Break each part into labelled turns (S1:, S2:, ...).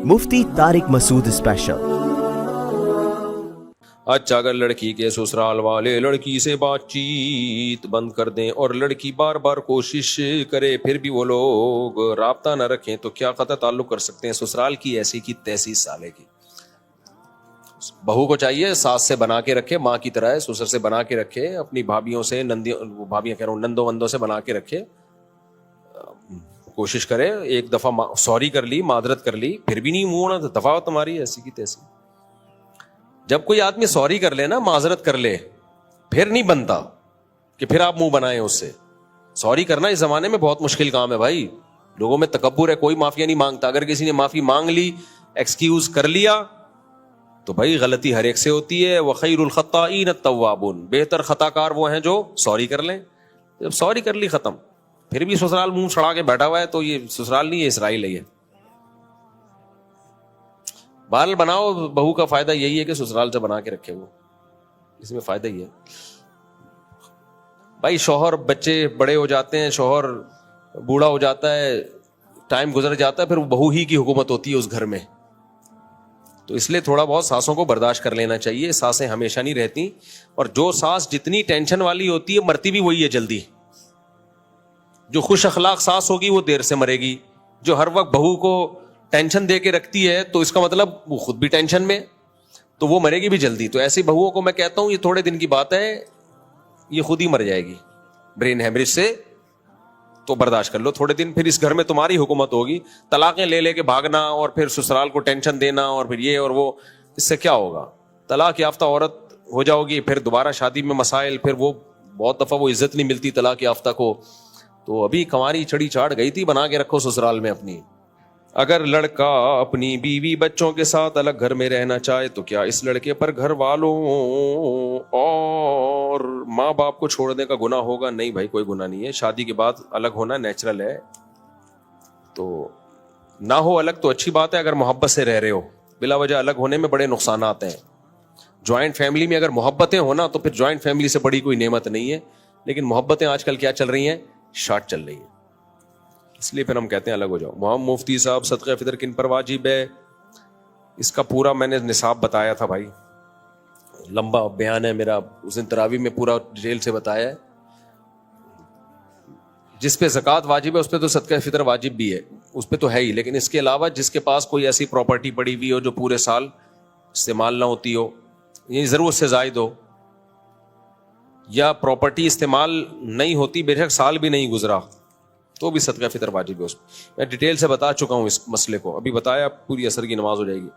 S1: मुफ्ती Tariq Masood special.
S2: अच्छा, अगर लड़की के ससुराल वाले लड़की से बातचीत बंद कर दें और लड़की बार बार कोशिश करे फिर भी वो लोग राब्ता न रखें तो क्या कतई ताल्लुक कर सकते हैं ससुराल की ऐसी की तैसी साले की। बहू को चाहिए सास से बना के रखे, माँ की तरह है, ससुर से बना के रखे, अपनी भाभीयों से भाभियां कह रहा हूँ नंदो वंदों से बना के रखे। कोशिश करे, एक दफा सॉरी कर ली, मादरत कर ली, फिर भी नहीं मुंह तो दफा तुम्हारी ऐसी की तैसी। जब कोई आदमी सॉरी कर ले ना, माजरत कर ले, फिर नहीं बनता कि फिर आप मुंह बनाए उससे। सॉरी करना इस जमाने में बहुत मुश्किल काम है भाई। लोगों में तकब्बुर है, कोई माफिया नहीं मांगता। अगर किसी ने माफी मांग ली, एक्सक्यूज कर लिया, तो भाई गलती हर एक से होती है। व खैरुल खत्ताईन अत्तव्वाबून, बेहतर खताकार वो हैं जो सॉरी कर लें। जब सॉरी कर ली खत्म, फिर भी ससुराल मुंह सड़ा के बैठा हुआ है तो ये ससुराल नहीं है, इसराइल है ये। बाल बनाओ, बहू का फायदा यही है कि ससुराल से बना के रखे वो, इसमें फायदा ही है भाई। शौहर बच्चे बड़े हो जाते हैं, शौहर बूढ़ा हो जाता है, टाइम गुजर जाता है, फिर बहू ही की हुकूमत होती है उस घर में। तो इसलिए थोड़ा बहुत सासों को बर्दाश्त कर लेना चाहिए। सासें हमेशा नहीं रहती, और जो सास जितनी टेंशन वाली होती है मरती भी वही है जल्दी। जो खुश अखलाक सास होगी वो देर से मरेगी। जो हर वक्त बहू को टेंशन दे के रखती है तो इसका मतलब वो खुद भी टेंशन में, तो वो मरेगी भी जल्दी। तो ऐसी बहुओं को मैं कहता हूं ये थोड़े दिन की बात है, ये खुद ही मर जाएगी ब्रेन हेमरेज से। तो बर्दाश्त कर लो थोड़े दिन, फिर इस घर में तुम्हारी हुकूमत होगी। तलाकें ले लेके भागना और फिर ससुराल को टेंशन देना और फिर ये और वो, इससे क्या होगा? तलाक याफ्ता औरत हो जाओगी, फिर दोबारा शादी में मसाइल, फिर वो बहुत दफा वो इज्जत नहीं मिलती तलाक याफ्ता को। तो अभी कंवारी चढ़ी चाड़ गई थी, बना के रखो ससुराल में अपनी। अगर लड़का अपनी बीवी बच्चों के साथ अलग घर में रहना चाहे तो क्या इस लड़के पर घर वालों और माँ बाप को छोड़ने का गुनाह होगा? नहीं भाई, कोई गुनाह नहीं है। शादी के बाद अलग होना नेचुरल है, तो ना हो अलग तो अच्छी बात है। अगर मोहब्बत से रह रहे हो, बिला वजह अलग होने में बड़े नुकसान आते हैं। ज्वाइंट फैमिली में अगर मोहब्बतें होना तो फिर ज्वाइंट फैमिली से बड़ी कोई नेमत नहीं है। लेकिन मोहब्बतें आजकल क्या चल रही हैं? शॉर्ट चल रही है, इसलिए फिर हम कहते हैं अलग हो जाओ। मोहम्मद मुफ्ती साहब, सदक़े फितर किन पर वाजिब है? इसका पूरा मैंने निसाब बताया था भाई, लंबा बयान है मेरा, उस दिन तरावी में पूरा डिटेल से बताया है। जिस पे ज़कात वाजिब है उस पे तो सदक़े फितर वाजिब भी है, उस पे तो है ही। लेकिन इसके अलावा जिसके पास कोई ऐसी प्रॉपर्टी पड़ी हुई हो जो पूरे साल इस्तेमाल ना होती हो, ये ज़रूरत से ज़ायद हो, या प्रॉपर्टी इस्तेमाल नहीं होती, बेशक साल भी नहीं गुजरा, तो भी सदका फितर वाजिब है उसमें। मैं डिटेल से बता चुका हूं इस मसले को, अभी बताया, पूरी असर की नमाज हो जाएगी।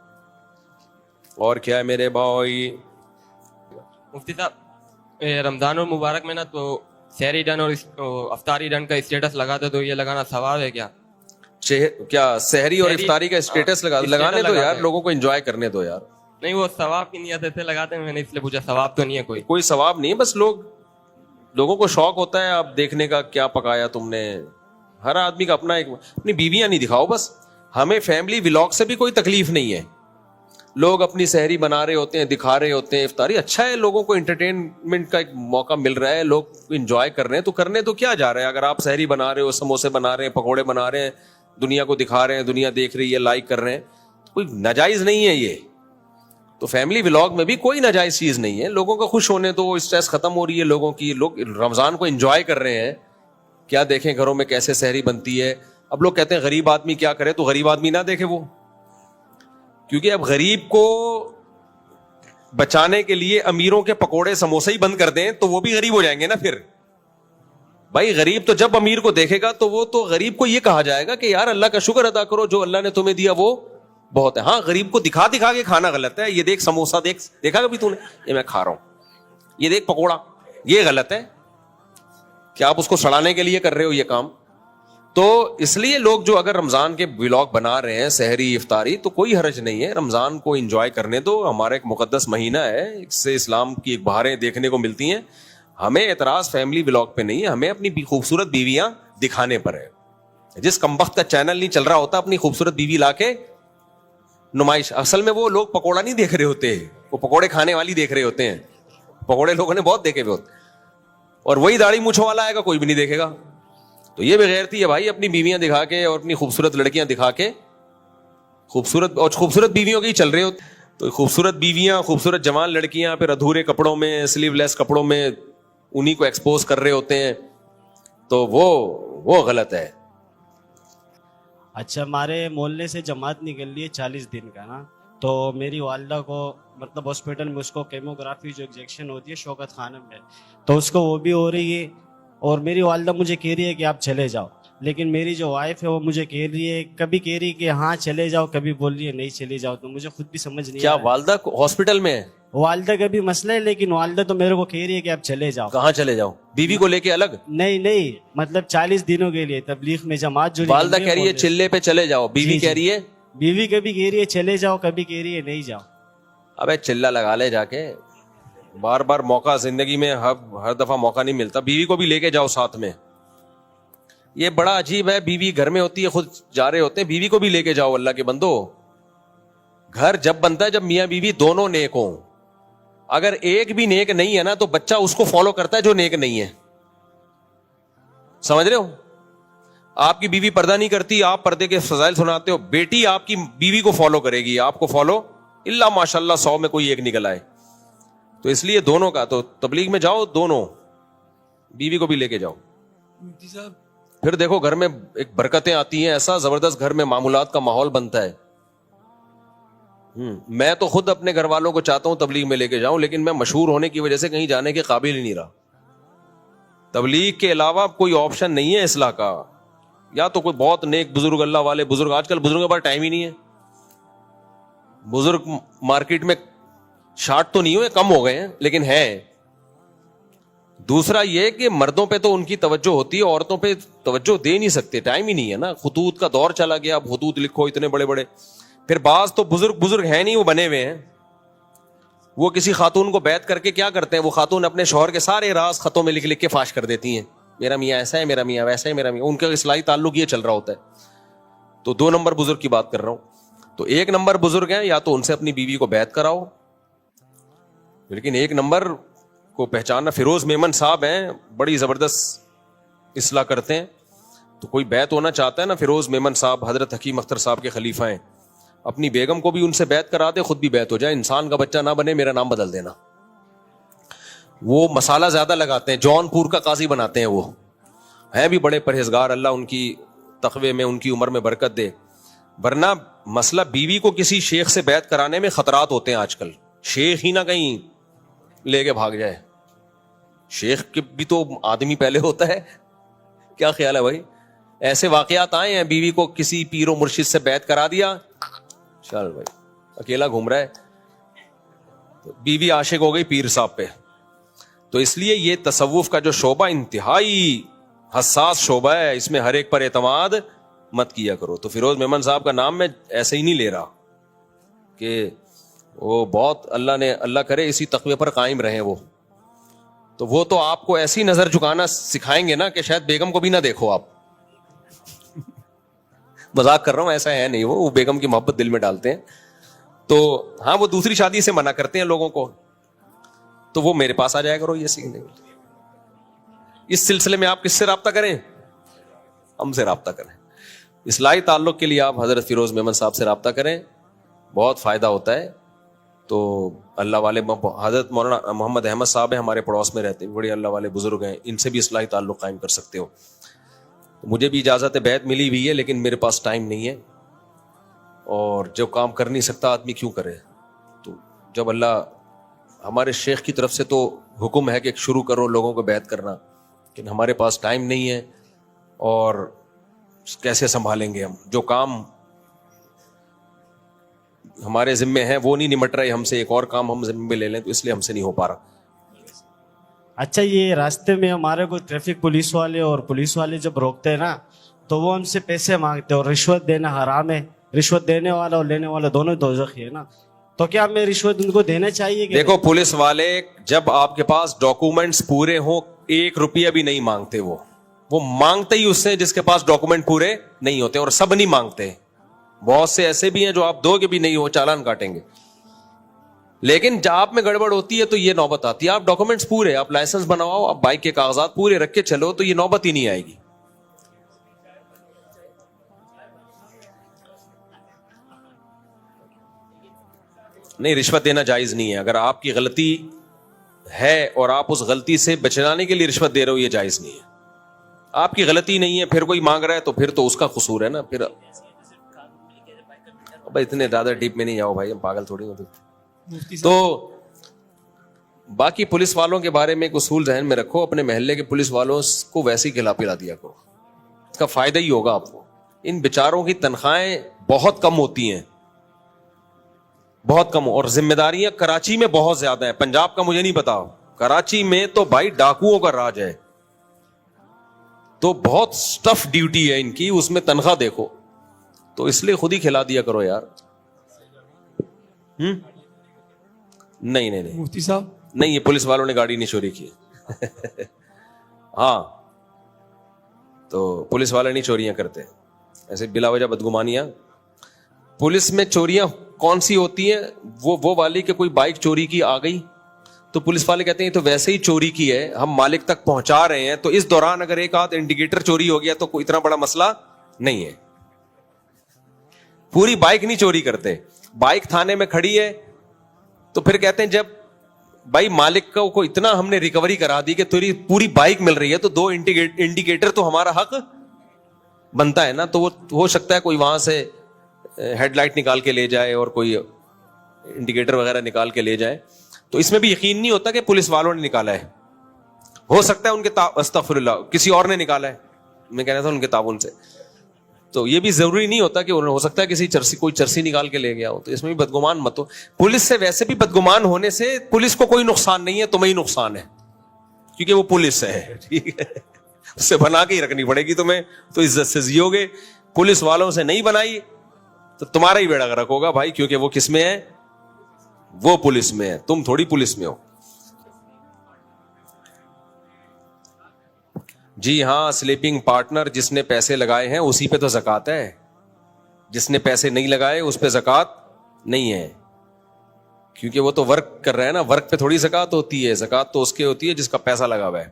S2: और क्या है मेरे भाई?
S3: मुफ्ती साहब, रमजान और मुबारक में ना तो सहरी डन और अफ्तारी डन का स्टेटस लगाते, तो ये लगाना सवाब है क्या?
S2: क्या सहरी और इफ्तारी का स्टेटस लगाने दो यार, लोगों को एंजॉय करने दो यार।
S3: नहीं, वो सवाब की नियत से लगाते हैं, मैंने इसलिए पूछा। सवाब तो नहीं है कोई
S2: सवाब नहीं है, बस लोगों को शौक होता है आप देखने का, क्या पकाया तुमने। हर आदमी का अपना एक, अपनी बीवियां नहीं दिखाओ बस। हमें फैमिली व्लॉग से भी कोई तकलीफ नहीं है। लोग अपनी सहरी बना रहे होते हैं, दिखा रहे होते हैं, इफ्तारी, अच्छा है, लोगों को एंटरटेनमेंट का एक मौका मिल रहा है, लोग एंजॉय कर रहे हैं, तो करने तो क्या जा रहे हैं? अगर आप सहरी बना रहे हो, समोसे बना रहे हैं, पकौड़े बना रहे हैं, दुनिया को दिखा रहे हैं, दुनिया देख रही है, लाइक कर रहे हैं, कोई नाजायज नहीं है ये। तो फैमिली व्लॉग में भी कोई नाजायज चीज नहीं है। लोगों का खुश होने दो, स्ट्रेस खत्म हो रही है लोगों की, लोग रमजान को एंजॉय कर रहे हैं। क्या देखें घरों में कैसे सहरी बनती है। अब लोग कहते हैं गरीब आदमी क्या करे, तो गरीब आदमी ना देखे वो, क्योंकि अब गरीब को बचाने के लिए अमीरों के पकोड़े समोसे ही बंद कर दें तो वो भी गरीब हो जाएंगे ना। फिर भाई गरीब तो जब अमीर को देखेगा तो वो तो गरीब को ये कहा जाएगा कि यार अल्लाह का शुक्र अदा करो, जो अल्लाह ने तुम्हें दिया वो बहुत है। हाँ, गरीब को दिखा दिखा के खाना गलत है। ये देख समोसा, देखा कभी तूने? ये मैं खा रहा हूं, ये देख पकोड़ा, ये गलत है। क्या आप उसको सड़ाने के लिए कर रहे हो ये काम? तो इसलिए लोग जो अगर रमजान के व्लॉग बना रहे हैं, सहरी इफ्तारी, तो कोई हर्ज नहीं है, रमजान को एंजॉय करने दो। हमारा एक मुकद्दस महीना है, इससे इस्लाम की एक बहारें देखने को मिलती हैं। हमें एतराज फैमिली व्लॉग पे नहीं है, हमें अपनी खूबसूरत बीवियां दिखाने पर है। जिस कमबख्त का चैनल नहीं चल रहा होता अपनी खूबसूरत बीवी लाके नुमाइश, असल में वो लोग पकोड़ा नहीं देख रहे होते, वो पकोड़े खाने वाली देख रहे होते हैं। पकोड़े लोगों ने बहुत देखे हुए होते, और वही दाढ़ी मूंछों वाला आएगा, कोई भी नहीं देखेगा। तो ये बेगैरती है भाई, अपनी बीवियां दिखा के और अपनी खूबसूरत लड़कियां दिखा के खूबसूरत और खूबसूरत बीवियों की चल रहे हो, तो खूबसूरत बीवियां, खूबसूरत जवान लड़कियां फिर अधूरे कपड़ों में, स्लीवलेस कपड़ों में उन्हीं को एक्सपोज कर रहे होते हैं, तो वो गलत है.
S4: अच्छा, हमारे मोहल्ले से जमात निकल रही है 40 दिन का ना, तो मेरी वालदा को मतलब हॉस्पिटल में उसको केमोग्राफी जो इंजेक्शन होती है शौकत खानम में, तो उसको वो भी हो रही है. और मेरी वालदा मुझे कह रही है कि आप चले जाओ, लेकिन मेरी जो वाइफ है वो मुझे कह रही है, कभी कह रही है कि हाँ चले जाओ, कभी बोल रही है नहीं चले जाओ. तो मुझे खुद भी समझ नहीं
S2: क्या
S4: आ रहा है.
S2: वालदा हॉस्पिटल में है?
S4: वालदा का भी मसला है, लेकिन वालदा तो मेरे को कह रही है कि आप चले जाओ.
S2: कहाँ चले जाओ? बीवी को लेके अलग?
S4: नहीं, मतलब 40 दिनों के लिए तबलीग में जमात जो
S2: वालदा कह रही है चिल्ले पे चले जाओ, बीवी कह रही है?
S4: बीवी कभी कह रही है चले जाओ, कभी कह रही है नहीं जाओ.
S2: अबे चिल्ला लगा ले जाके, बार बार मौका जिंदगी में हर दफा मौका नहीं मिलता. बीवी को भी लेके जाओ साथ में. ये बड़ा अजीब है, बीवी घर में होती है, खुद जा रहे होते हैं, बीवी को भी लेके जाओ. अल्लाह के बंदो, घर जब बनता है जब मियां बीवी दोनों नेक हों. अगर एक भी नेक नहीं है ना तो बच्चा उसको फॉलो करता है जो नेक नहीं है. समझ रहे हो? आपकी बीवी पर्दा नहीं करती, आप पर्दे के फजाइल सुनाते हो, बेटी आपकी बीवी को फॉलो करेगी, आपको फॉलो इल्ला माशाल्लाह 100 में कोई एक निकल आए. तो इसलिए दोनों का, तो तबलीग में जाओ दोनों, बीवी को भी लेके जाओ. फिर देखो घर में एक बरकतें आती हैं, ऐसा जबरदस्त घर में मामूलात का माहौल बनता है. मैं तो खुद अपने घर वालों को चाहता हूं तबलीग में लेके जाऊं, लेकिन मैं मशहूर होने की वजह से कहीं जाने के काबिल ही नहीं रहा. तबलीग के अलावा कोई ऑप्शन नहीं है इस्लाह का. या तो कोई बहुत नेक बुजुर्ग, अल्लाह वाले बुजुर्ग, आजकल बुजुर्गों के पास टाइम ही नहीं है. बुजुर्ग मार्केट में शार्ट तो नहीं हुए, कम हो गए हैं, लेकिन है. दूसरा ये कि मर्दों पे तो उनकी तवज्जो होती है, औरतों पे तवज्जो दे नहीं सकते, टाइम ही नहीं है ना. खुतूत का दौर चला गया, अब खुतूत लिखो इतने बड़े बड़े. फिर बाज तो बुजुर्ग है नहीं, वो बने हुए हैं. वो किसी खातून को बैत करके क्या करते हैं, वो खातून अपने शौहर के सारे राज खतों में लिख लिख के फाश कर देती हैं. मेरा मियाँ ऐसा है, मेरा मियाँ वैसा है, मेरा मियाँ. उनका इस्लाही ताल्लुक ये चल रहा होता है. तो 2 नंबर बुजुर्ग की बात कर रहा हूं. तो 1 नंबर बुजुर्ग हैं, या तो उनसे अपनी बीवी को बैत कराओ. लेकिन 1 नंबर को पहचानना, फिरोज मेमन साहब हैं, बड़ी जबरदस्त इस्लाह करते हैं. तो कोई बैत होना चाहता है ना, फिरोज मेमन साहब हजरत हकीम अख्तर साहब के खलीफा हैं. अपनी बेगम को भी उनसे बैत करा दे, खुद भी बैत हो जाए. इंसान का बच्चा ना बने, मेरा नाम बदल देना. वो मसाला ज्यादा लगाते हैं, जौनपुर का काजी बनाते हैं. वो हैं भी बड़े परहेजगार, अल्लाह उनकी तकवे में, उनकी उम्र में बरकत दे. वरना मसला बीवी को किसी शेख से बैत कराने में खतरात होते हैं आजकल. शेख ही ना कहीं लेके भाग जाए. शेख के भी तो आदमी पहले होता है. क्या ख्याल है भाई? ऐसे वाकयात आए हैं, बीवी को किसी पीरो मुर्शिद से बैत करा दिया, चल भाई अकेला घूम रहा है, तो बीवी आशिक हो गई पीर साहब पे. तो इसलिए ये तसव्वुफ का जो शोबा इंतहाई हसास शोबा है, इसमें हर एक पर एतमाद मत किया करो. तो फिरोज मेमन साहब का नाम मैं ऐसे ही नहीं ले रहा कि वो बहुत, अल्लाह करे इसी तकवे पर कायम रहे वो. तो वो तो आपको ऐसी नजर झुकाना सिखाएंगे ना कि शायद बेगम को भी ना देखो आप. मजाक कर रहा हूं, ऐसा है नहीं. वो बेगम की मोहब्बत दिल में डालते हैं. तो हाँ, वो दूसरी शादी से मना करते हैं लोगों को. तो वो मेरे पास आ जाया करो ये सीखने. इस सिलसिले में आप किससे राब्ता करें? हमसे राब्ता करें. इस्लाही ताल्लुक के लिए आप हजरत फिरोज मेमन साहब से राब्ता करें, बहुत फायदा होता है. तो अल्लाह वाले हजरत मौलाना मोहम्मद अहमद साहब हैं, हमारे पड़ोस में रहते हैं, बड़े अल्लाह वाले बुजुर्ग हैं, इनसे भी इस्लाही ताल्लुक कायम कर सकते हो. तो मुझे भी इजाज़त बैत मिली हुई है, लेकिन मेरे पास टाइम नहीं है, और जो काम कर नहीं सकता आदमी क्यों करे. तो जब अल्लाह, हमारे शेख की तरफ से तो हुक्म है कि शुरू करो लोगों को बैत करना, लेकिन हमारे पास टाइम नहीं है, और कैसे संभालेंगे हम? जो काम हमारे जिम्मे है वो नहीं निमट रहे हमसे, एक और काम हम जिम्मे में ले लें, तो इसलिए हमसे नहीं हो पा रहा.
S4: अच्छा, ये रास्ते में हमारे को ट्रैफिक पुलिस वाले और पुलिस वाले जब रोकते हैं ना, तो वो हमसे पैसे मांगते हैं, और रिश्वत देना हराम है. रिश्वत देने वाला और लेने वाला दोनों दोज़खी है ना. तो क्या हमें रिश्वत उनको देना चाहिए?
S2: देखो, पुलिस वाले जब आपके पास डॉक्यूमेंट्स पूरे हो, 1 रुपया भी नहीं मांगते. वो मांगते ही उससे जिसके पास डॉक्यूमेंट पूरे नहीं होते, और सब नहीं मांगते. बहुत से ऐसे भी हैं जो आप दोगे भी नहीं, वो चालान काटेंगे. लेकिन जब आप में गड़बड़ होती है तो ये नौबत आती है. आप डॉक्यूमेंट्स पूरे, आप लाइसेंस बनवाओ, आप बाइक के कागजात पूरे रख के चलो, तो ये नौबत ही नहीं आएगी. نہیں, رشوت دینا جائز نہیں ہے. اگر آپ کی غلطی ہے اور آپ اس غلطی سے بچانے کے لیے رشوت دے رہے ہو, یہ جائز نہیں ہے. آپ کی غلطی نہیں ہے, پھر کوئی مانگ رہا ہے تو پھر تو اس کا قصور ہے نا. پھر بھائی اتنے زیادہ ڈیپ میں نہیں جاؤ بھائی, ہم پاگل تھوڑی ہوتے. تو باقی پولیس والوں کے بارے میں ایک اصول ذہن میں رکھو, اپنے محلے کے پولیس والوں کو ویسے ہی کھلا پلا دیا کرو, اس کا فائدہ ہی ہوگا آپ کو. ان بیچاروں کی تنخواہیں بہت کم ہوتی ہیں, بہت کم, اور ذمہ داریاں کراچی میں بہت زیادہ ہیں. پنجاب کا مجھے نہیں پتا, کراچی میں تو بھائی ڈاکوؤں کا راج ہے, تو بہت سٹف ڈیوٹی ہے ان کی, اس میں تنخواہ دیکھو. تو اس لیے خود ہی کھلا دیا کرو یار. نہیں نہیں نہیں
S5: مفتی صاحب
S2: نہیں, یہ پولیس والوں نے گاڑی نہیں چوری کی. ہاں, تو پولیس والے نہیں چوریاں کرتے ایسے بلا وجہ بدگمانیاں. پولیس میں چوریاں کون سی ہوتی ہیں؟ وہ والی کہ کوئی بائک چوری کی آ گئی تو پولیس والے کہتے ہیں تو ویسے ہی چوری کی ہے, ہم مالک تک پہنچا رہے ہیں, تو اس دوران اگر ایک آدھ انڈیکیٹر چوری ہو گیا تو کوئی اتنا بڑا مسئلہ نہیں ہے. پوری بائک نہیں چوری کرتے. بائک تھانے میں کھڑی ہے تو پھر کہتے ہیں جب بھائی مالک کو اتنا ہم نے ریکوری کرا دی کہ تیری پوری بائک مل رہی ہے تو 2 انڈیکیٹر تو ہمارا حق بنتا ہے نا. تو وہ ہو سکتا ہے کوئی وہاں سے ہیڈ لائٹ نکال کے لے جائے اور کوئی انڈیکیٹر وغیرہ نکال کے لے جائے. تو اس میں بھی یقین نہیں ہوتا کہ پولیس والوں نے نکالا ہے, ہو سکتا ہے ان کے استغفر اللہ کسی اور نے نکالا ہے, میں کہہ رہا تھا ان کے تعاون سے. تو یہ بھی ضروری نہیں ہوتا کہ ہو سکتا ہے کسی کوئی چرسی نکال کے لے گیا ہو. تو اس میں بھی بدگمان مت ہو. پولیس سے ویسے بھی بدگمان ہونے سے پولیس کو کوئی نقصان نہیں ہے, تمہیں ہی نقصان ہے, کیونکہ وہ پولیس ہے. ٹھیک ہے, اس سے بنا کے ہی رکھنی پڑے گی تمہیں, تو عزت سے جیو گے. پولیس والوں سے نہیں بنائی تو تمہارا ہی بیڑا غرق ہوگا بھائی, کیونکہ وہ کس میں ہے؟ وہ پولیس میں ہے, تم تھوڑی پولیس میں ہو. جی ہاں, سلیپنگ پارٹنر جس نے پیسے لگائے ہیں اسی پہ تو زکوٰۃ ہے, جس نے پیسے نہیں لگائے اس پہ زکوٰۃ نہیں ہے, کیونکہ وہ تو ورک کر رہا ہے نا, ورک پہ تھوڑی زکوٰۃ ہوتی ہے. زکوٰۃ تو اس کے ہوتی ہے جس کا پیسہ لگا ہوا ہے,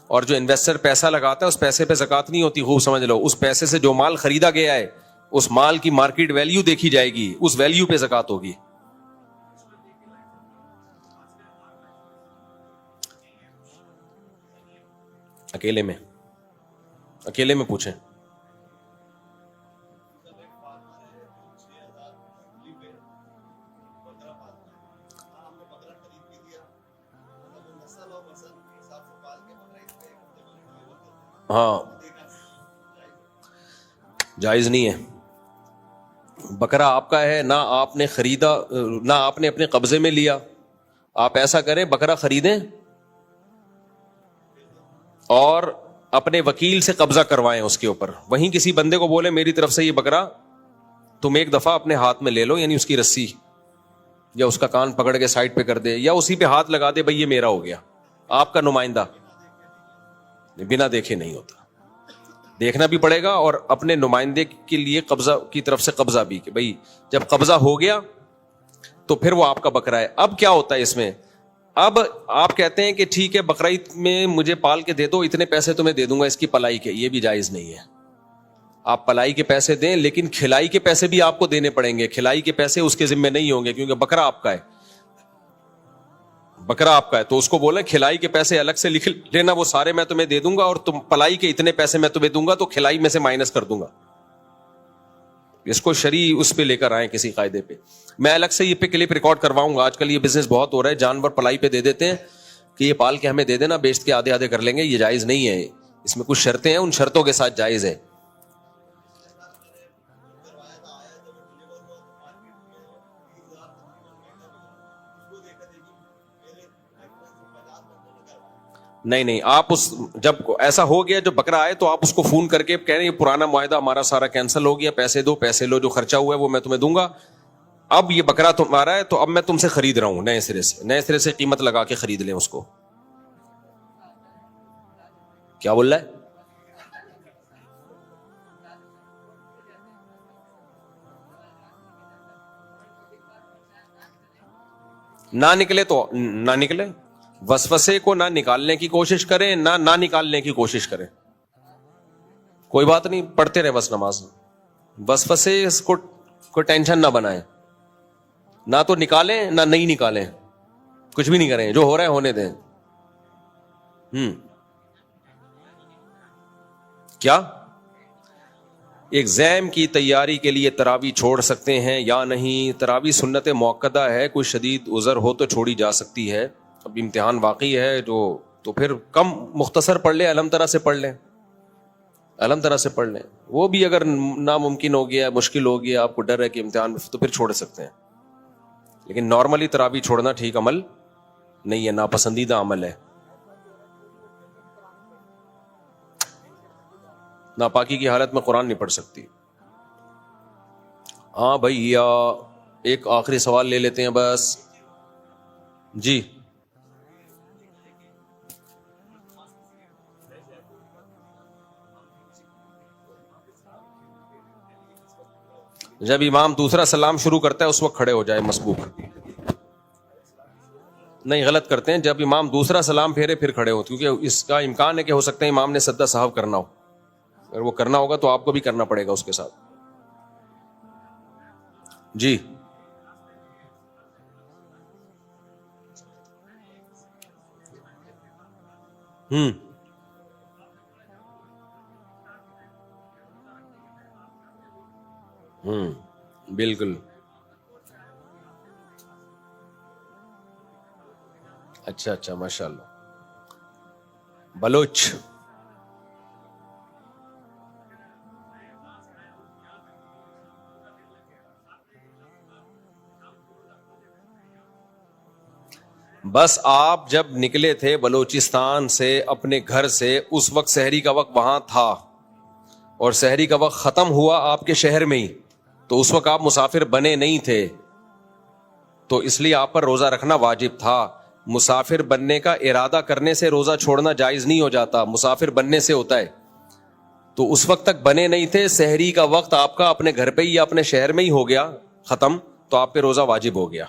S2: اور جو انویسٹر پیسہ لگاتا ہے اس پیسے پہ زکوٰۃ نہیں ہوتی. خوب سمجھ لو, اس پیسے سے جو مال خریدا گیا ہے اس مال کی مارکیٹ ویلیو دیکھی جائے گی, اس ویلیو پہ زکوٰۃ ہوگی. اکیلے میں پوچھیں. ہاں, جائز نہیں ہے. بکرا آپ کا ہے, نہ آپ نے خریدا, نہ آپ نے اپنے قبضے میں لیا. آپ ایسا کریں, بکرا خریدیں اور اپنے وکیل سے قبضہ کروائیں اس کے اوپر. وہیں کسی بندے کو بولے میری طرف سے یہ بکرا تم ایک دفعہ اپنے ہاتھ میں لے لو, یعنی اس کی رسی یا اس کا کان پکڑ کے سائڈ پہ کر دے, یا اسی پہ ہاتھ لگا دے, بھائی یہ میرا ہو گیا. آپ کا نمائندہ بنا دیکھے نہیں ہوتا, دیکھنا بھی پڑے گا, اور اپنے نمائندے کے لیے قبضہ کی طرف سے قبضہ بھی, کہ بھائی جب قبضہ ہو گیا تو پھر وہ آپ کا بکرا ہے. اب کیا ہوتا ہے اس میں, اب آپ کہتے ہیں کہ ٹھیک ہے بقرعید میں مجھے پال کے دے دو, اتنے پیسے تمہیں دے دوں گا اس کی پلائی کے. یہ بھی جائز نہیں ہے. آپ پلائی کے پیسے دیں, لیکن کھلائی کے پیسے بھی آپ کو دینے پڑیں گے. کھلائی کے پیسے اس کے ذمہ نہیں ہوں گے, کیونکہ بکرا آپ کا ہے, بکرا آپ کا ہے. تو اس کو بولیں کھلائی کے پیسے الگ سے لکھ لینا, وہ سارے میں تمہیں دے دوں گا, اور تم پلائی کے اتنے پیسے میں تمہیں دوں گا, تو کھلائی میں سے مائنس کر دوں گا. اس کو شرعی اس پہ لے کر آئیں کسی قاعدے پہ. میں الگ سے یہ پہ کلپ ریکارڈ کرواؤں گا. آج کل یہ بزنس بہت ہو رہا ہے, جانور پلائی پہ دے دیتے ہیں کہ یہ پال کے ہمیں دے دینا, بیچ کے آدھے آدھے کر لیں گے. یہ جائز نہیں ہے, اس میں کچھ شرطیں ہیں, ان شرطوں کے ساتھ جائز ہے. نہیں, آپ اس جب ایسا ہو گیا جو بکرا آئے تو آپ اس کو فون کر کے کہہ رہے ہیں یہ پرانا معاہدہ ہمارا سارا کینسل ہو گیا, پیسے دو, پیسے لو, جو خرچہ ہوا ہے وہ میں تمہیں دوں گا, اب یہ بکرا تمہارا ہے, تو اب میں تم سے خرید رہا ہوں نئے سرے سے قیمت لگا کے خرید لیں اس کو. کیا بول رہا ہے؟ نہ نکلے تو نہ نکلے, وسوسے کو نہ نکالنے کی کوشش کریں, نہ نکالنے کی کوشش کریں. کوئی بات نہیں, پڑھتے رہے بس نماز. وسوسے کو ٹینشن نہ بنائیں. نہ تو نکالیں نہ نہیں نکالیں, کچھ بھی نہیں کریں, جو ہو رہا ہے ہونے دیں. کیا ایگزام کی تیاری کے لیے تراویح چھوڑ سکتے ہیں یا نہیں؟ تراویح سنت موقدہ ہے, کوئی شدید عذر ہو تو چھوڑی جا سکتی ہے. اب امتحان واقعی ہے جو, تو پھر کم مختصر پڑھ لیں, علم طرح سے پڑھ لیں, علم طرح سے پڑھ لیں. وہ بھی اگر ناممکن ہو گیا, مشکل ہو گیا, آپ کو ڈر ہے کہ امتحان میں, تو پھر چھوڑ سکتے ہیں. لیکن نارملی تراویح چھوڑنا ٹھیک عمل نہیں ہے, ناپسندیدہ عمل ہے. ناپاکی کی حالت میں قرآن نہیں پڑھ سکتی. ہاں بھائی, یا ایک آخری سوال لے لیتے ہیں بس. جی جب امام دوسرا سلام شروع کرتا ہے اس وقت کھڑے ہو جائے مسبوق. نہیں, غلط کرتے ہیں, جب امام دوسرا سلام پھیرے پھر کھڑے ہو, کیونکہ اس کا امکان ہے کہ ہو سکتا ہے امام نے سجدہ سہو کرنا ہو. اگر وہ کرنا ہوگا تو آپ کو بھی کرنا پڑے گا اس کے ساتھ. جی بالکل. اچھا ماشاء اللہ. بلوچ بس آپ جب نکلے تھے بلوچستان سے اپنے گھر سے, اس وقت سحری کا وقت وہاں تھا اور سحری کا وقت ختم ہوا آپ کے شہر میں ہی, تو اس وقت آپ مسافر بنے نہیں تھے, تو اس لیے آپ پر روزہ رکھنا واجب تھا. مسافر بننے کا ارادہ کرنے سے روزہ چھوڑنا جائز نہیں ہو جاتا, مسافر بننے سے ہوتا ہے. تو اس وقت تک بنے نہیں تھے, سحری کا وقت آپ کا اپنے گھر پہ ہی یا اپنے شہر میں ہی ہو گیا ختم, تو آپ پہ روزہ واجب ہو گیا.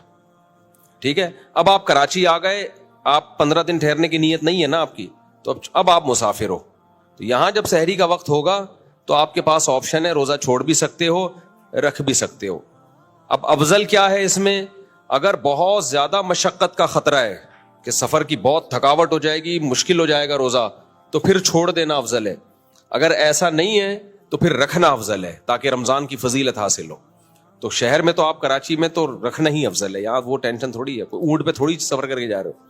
S2: ٹھیک ہے, اب آپ کراچی آ گئے, آپ 15 دن ٹھہرنے کی نیت نہیں ہے نا آپ کی, تو اب آپ مسافر ہو, تو یہاں جب سحری کا وقت ہوگا تو آپ کے پاس آپشن ہے, روزہ چھوڑ بھی سکتے ہو, رکھ بھی سکتے ہو. اب افضل کیا ہے اس میں؟ اگر بہت زیادہ مشقت کا خطرہ ہے کہ سفر کی بہت تھکاوٹ ہو جائے گی, مشکل ہو جائے گا روزہ, تو پھر چھوڑ دینا افضل ہے. اگر ایسا نہیں ہے تو پھر رکھنا افضل ہے تاکہ رمضان کی فضیلت حاصل ہو. تو شہر میں تو آپ کراچی میں تو رکھنا ہی افضل ہے, یہاں وہ ٹینشن تھوڑی ہے, کوئی اونٹ پہ تھوڑی سفر کر کے جا رہے ہو.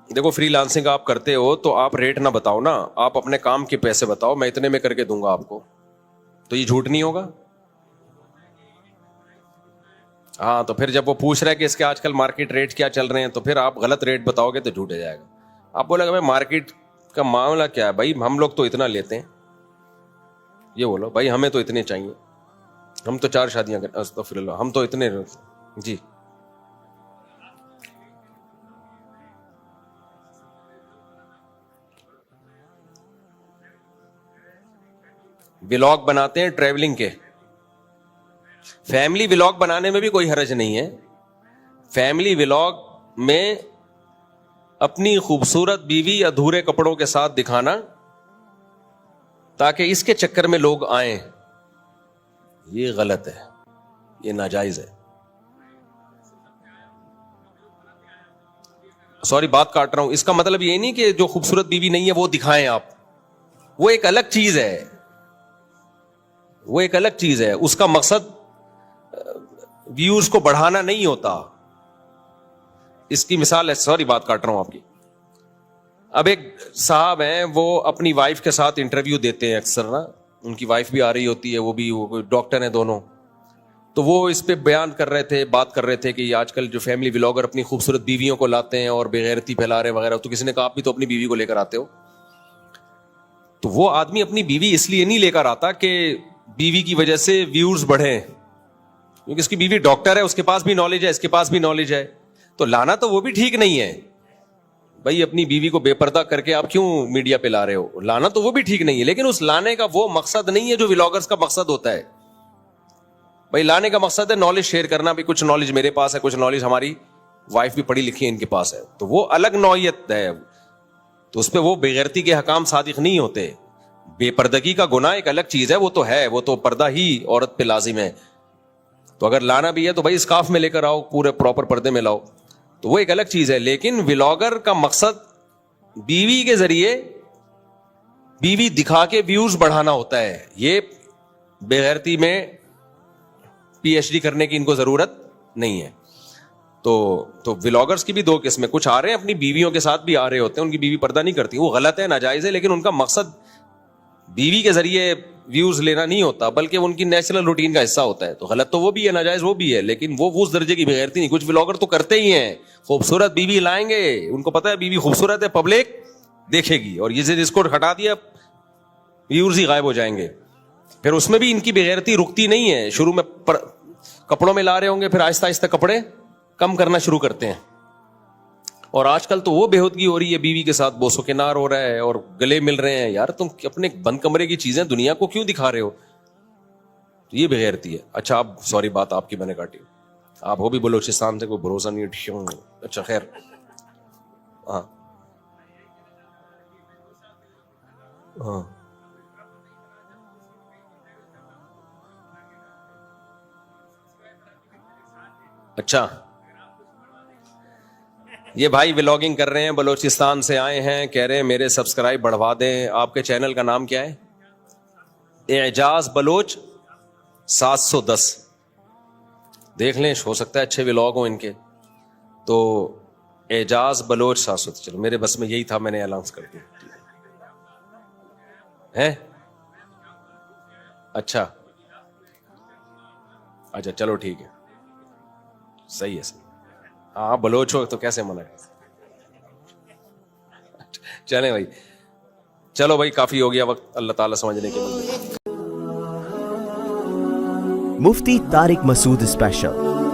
S2: دیکھو فری لانسنگ آپ کرتے ہو تو آپ ریٹ نہ بتاؤ نا, آپ اپنے کام کے پیسے بتاؤ, میں اتنے میں کر کے دوں گا آپ کو, تو یہ جھوٹ نہیں ہوگا. ہاں, تو پھر جب وہ پوچھ رہا ہے کہ اس کے آج کل مارکیٹ ریٹ کیا چل رہے ہیں, تو پھر آپ غلط ریٹ بتاؤ گے تو جھوٹ ہو جائے گا. آپ بولے گا بھائی مارکیٹ کا معاملہ کیا ہے, بھائی ہم لوگ تو اتنا لیتے ہیں, یہ بولو بھائی ہمیں تو اتنے چاہیے, ہم تو 4 شادیاں کریں, استغفر اللہ, ہم تو اتنے. جی ولاگ بناتے ہیں ٹریولنگ کے, فیملی ولاگ بنانے میں بھی کوئی حرج نہیں ہے. فیملی ولاگ میں اپنی خوبصورت بیوی ادھورے کپڑوں کے ساتھ دکھانا تاکہ اس کے چکر میں لوگ آئیں, یہ غلط ہے, یہ ناجائز ہے. سوری بات کاٹ رہا ہوں, اس کا مطلب یہ نہیں کہ جو خوبصورت بیوی نہیں ہے وہ دکھائیں آپ, وہ ایک الگ چیز ہے, وہ ایک الگ چیز ہے. اس کا مقصد ویوز کو بڑھانا نہیں ہوتا. اس کی مثال ہے, سوری بات کاٹ رہا ہوں آپ کی. اب ایک صاحب ہیں, وہ اپنی وائف کے ساتھ انٹرویو دیتے ہیں اکثر نا, ان کی وائف بھی آ رہی ہوتی ہے, وہ بھی ڈاکٹر ہیں دونوں, تو وہ اس پہ بیان کر رہے تھے, بات کر رہے تھے کہ آج کل جو فیملی ولاگر اپنی خوبصورت بیویوں کو لاتے ہیں اور بےغیرتی پھیلا رہے وغیرہ, تو کسی نے کہا آپ بھی تو اپنی بیوی کو لے کر آتے ہو. تو وہ آدمی اپنی بیوی اس لیے نہیں لے کر آتا کہ بیوی کی وجہ سے ویورز بڑھیں, کیونکہ اس کی بیوی ڈاکٹر ہے, اس کے پاس بھی نالج ہے, اس کے پاس بھی نالج ہے, تو لانا تو وہ بھی ٹھیک نہیں ہے. بھائی اپنی بیوی کو بے پردہ کر کے آپ کیوں میڈیا پہ لا رہے ہو, لانا تو وہ بھی ٹھیک نہیں ہے, لیکن اس لانے کا وہ مقصد نہیں ہے جو ولاگرز کا مقصد ہوتا ہے. بھائی لانے کا مقصد ہے نالج شیئر کرنا, بھی کچھ نالج میرے پاس ہے, کچھ نالج ہماری वाइफ भी पढ़ी लिखी इनके पास है, तो वो अलग नौइयत है, तो उस पर वो बेगैरती के हकाम सादिक नहीं होते. बेपर्दगी का गुनाह एक अलग चीज है, वो तो है, वो तो पर्दा ही औरत पे लाजिम है. तो अगर लाना भी है तो भाई स्कार्फ में लेकर आओ, पूरे प्रॉपर पर्दे में लाओ, तो वो एक अलग चीज है. लेकिन व्लॉगर का मकसद बीवी के जरिए बीवी दिखा के व्यूज बढ़ाना होता है. ये बेगैरती में पीएचडी करने की इनको जरूरत नहीं है. तो व्लॉगर्स की भी दो किस्में, कुछ आ रहे हैं अपनी बीवियों के साथ भी आ रहे होते हैं, उनकी बीवी पर्दा नहीं करती, वो गलत है, नाजायज है, लेकिन उनका मकसद बीवी के जरिए व्यूज लेना नहीं होता, बल्कि उनकी नेचुरल रूटीन का हिस्सा होता है. तो गलत तो वो भी है, नाजायज वो भी है, लेकिन वो उस दर्जे की बेगैरती नहीं. कुछ व्लॉगर तो करते ही हैं, खूबसूरत बीवी लाएंगे, उनको पता है बीवी खूबसूरत है, पब्लिक देखेगी, और ये जिसको हटा दिया व्यूज ही गायब हो जाएंगे. फिर उसमें भी इनकी बेगैरती रुकती नहीं है. शुरू में कपड़ों में ला रहे होंगे, फिर आहिस्ता आहिस्ता कपड़े कम करना शुरू करते हैं. और आजकल तो वो बेहूदगी हो रही है, बीवी के साथ बोसो किनार हो रहा है और गले मिल रहे हैं. यार तुम अपने बंद कमरे की चीजें दुनिया को क्यों दिखा रहे हो? तो ये बेगैरती है. अच्छा, आप सॉरी, बात आपकी मैंने काटी, आप हो भी बलोचिस्तान से, कोई भरोसा नहीं है. अच्छा खैर, हाँ हाँ, अच्छा, ये भाई व्लॉगिंग कर रहे हैं, बलोचिस्तान से आए हैं, कह रहे हैं मेरे सब्सक्राइब बढ़वा दें. आपके चैनल का नाम क्या है? एजाज बलोच 710. देख लें, हो सकता है अच्छे व्लॉग हो इनके. तो एजाज बलोच 710, चलो मेरे बस में यही था, मैंने अनाउंस कर दिया. है अच्छा अच्छा, चलो ठीक है, सही है, सही. हाँ, बलोच हो तो कैसे मना कर. चले भाई, चलो भाई, काफी हो गया वक्त, अल्लाह ताला समझने के लिए.
S1: Mufti Tariq Masood Special.